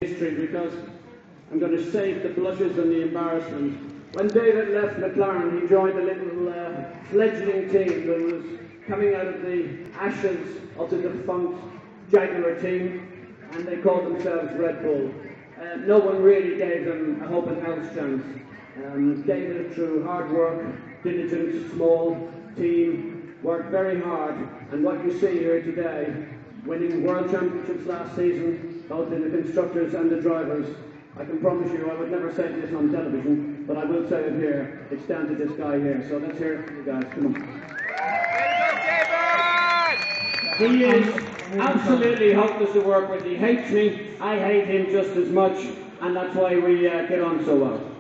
history because I'm going to save the blushes and the embarrassment. When David left McLaren, he joined a little fledgling team that was coming out of the ashes of the defunct Jaguar team, and they called themselves Red Bull. No one really gave them a hope and house chance. David, through hard work, diligent, small team, worked very hard, and what you see here today, winning world championships last season, both in the constructors and the drivers. I can promise you I would never say this on television, but I will say it here. It's down to this guy here. So let's hear it from you guys. Come on. He is absolutely hopeless to work with. He hates me. I hate him just as much, and that's why we get on so well.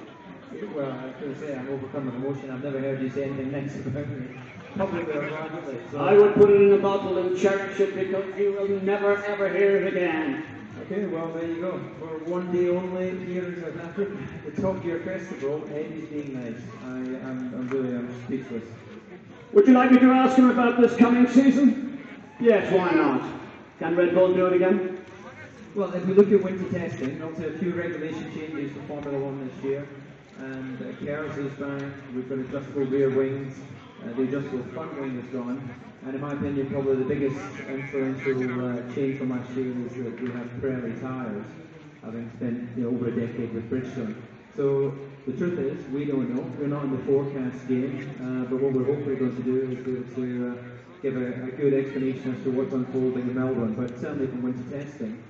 Well, I was going to say I'm overcoming emotion. I've never heard you say anything nice about me. Publicly or privately. So. I would put it in a bottle and cherish it because you will never ever hear it again. Okay, well there you go. For one day only here in South Africa, the Top Gear Festival, Eddie's being nice. I'm speechless. Would you like me to ask him about this coming season? Yes, why not? Can Red Bull do it again? Well, if we look at winter testing, obviously a few regulation changes for Formula 1 this year. And KERS is back, we've got adjustable rear wings, the adjustable front wing is gone. And in my opinion, probably the biggest influential change from last year is that we have Pirelli tyres, having spent over a decade with Bridgestone. So the truth is, we don't know. We're not in the forecast game, but what we're hopefully going to do is to give a good explanation as to what's unfolding in Melbourne. But certainly from winter testing,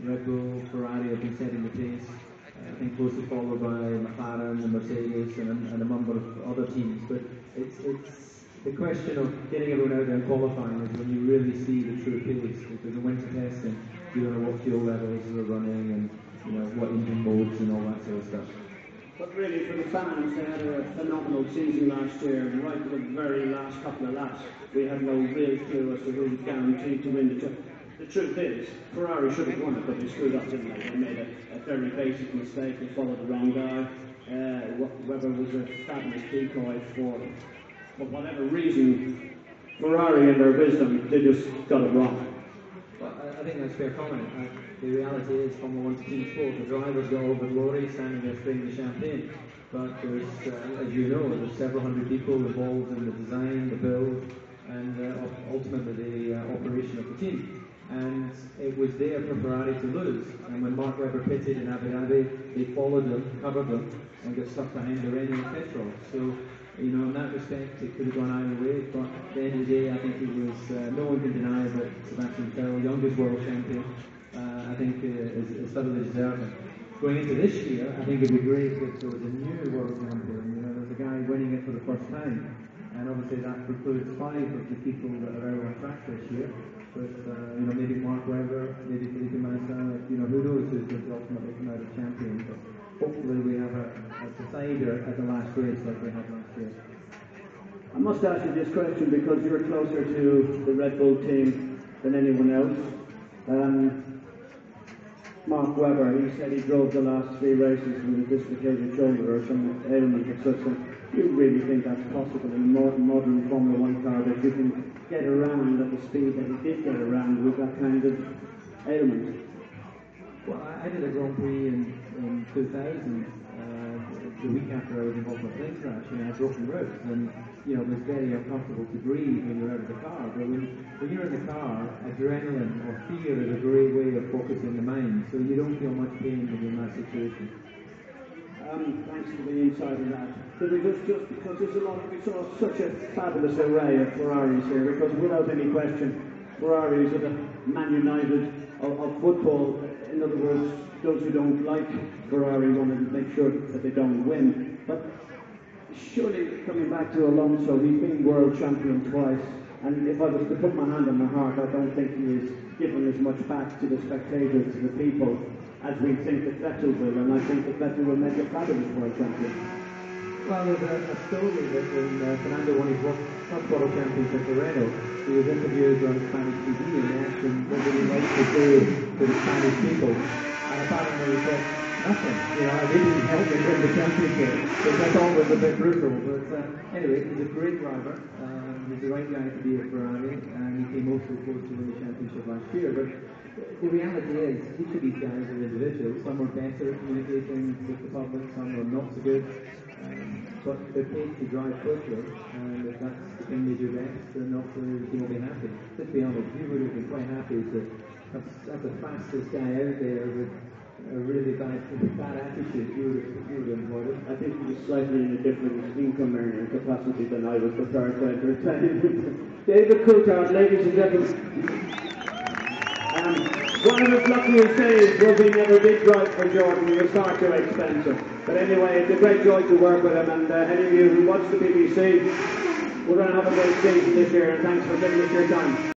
Red Bull, Ferrari have been setting the pace. I think closely followed by McLaren and Mercedes and a number of other teams. But it's the question of getting everyone out there and qualifying is when you really see the true pace. Because in winter testing, you don't know what fuel levels are running and what engine modes and all that sort of stuff. But really, for the fans, they had a phenomenal season last year. Right to the very last couple of laps, we had no real clue as to who was guaranteed to win the championship. The truth is, Ferrari should have won it, but they screwed up, didn't they? They made a very basic mistake. They followed the wrong guy. Webber was a fabulous decoy for whatever reason. Ferrari, in their wisdom, they just got it wrong. Well, I think that's a fair comment. The reality is, Formula 1's team sport. The drivers got all the glory, standing there spraying the champagne. But there's, as you know, there's several hundred people involved in the design, the build, and ultimately the operation of the team. And it was there for Ferrari to lose. And when Mark Webber pitted in Abu Dhabi, they followed them, covered them, and got stuck behind the Renault petrol. So, in that respect, it could have gone either way. But at the end of the day, I think it was, no one can deny that Sebastian Vettel, youngest world champion, I think is thoroughly deserving. Going into this year, I think it would be great if there was a new world champion. There's a guy winning it for the first time. And obviously that precludes 5 of the people that are out on track this year. But, maybe Mark Webber, maybe Felipe Massa, who knows who's going to ultimately come out as champion. But hopefully we have a decider at the last race like we had last year. I must ask you this question because you're closer to the Red Bull team than anyone else. Mark Webber, he said he drove the last 3 races with a dislocated shoulder or some ailment of such. Do you really think that's possible in a modern Formula 1 car, that you can get around at the speed that he did get around with that kind of ailment? Well, I did a Grand Prix in 2000, the week after I was involved in a plane crash, and I had broken ribs, and it was very uncomfortable to breathe when you're out of the car. But when you're in the car, adrenaline or fear is a great way of focusing the mind, so you don't feel much pain when you're in that situation. Thanks for the insight in that. But just because there's we saw such a fabulous array of Ferraris here, because without any question, Ferraris are the Man United of football. In other words, those who don't like Ferrari want to make sure that they don't win. But surely, coming back to Alonso, he's been world champion twice, and if I was to put my hand on my heart, I don't think he is given as much back to the spectators, to the people, as we think that Vettel will, and I think that Vettel will make a fabulous world champion. Well, there's a story that when Fernando won his first world championship for Renault, he was interviewed on Spanish TV and they asked him what would he like to say to the Spanish people, and apparently he said nothing. I didn't help him win the championship, which I thought was a bit brutal. But anyway, he's a great driver. He's the right guy to be at Ferrari, and he came also close to win the championship last year. But The reality is, each of these guys are individuals. Some are better at communicating with the public, some are not so good. But they're paid to drive quickly, and if that's the thing they do best, then hopefully the team will be happy. Let's be honest, we would have been quite happy to have the fastest guy out there with a really bad attitude. You would have employed it. I think he was slightly in a different income earning capacity than I was prepared to entertain. David Coulthard, ladies and gentlemen. One of his luckiest days was he never did drive for Jordan. He was far too expensive. But anyway, it's a great joy to work with him, and any of you who watch the BBC, we're going to have a great season this year, and thanks for giving us your time.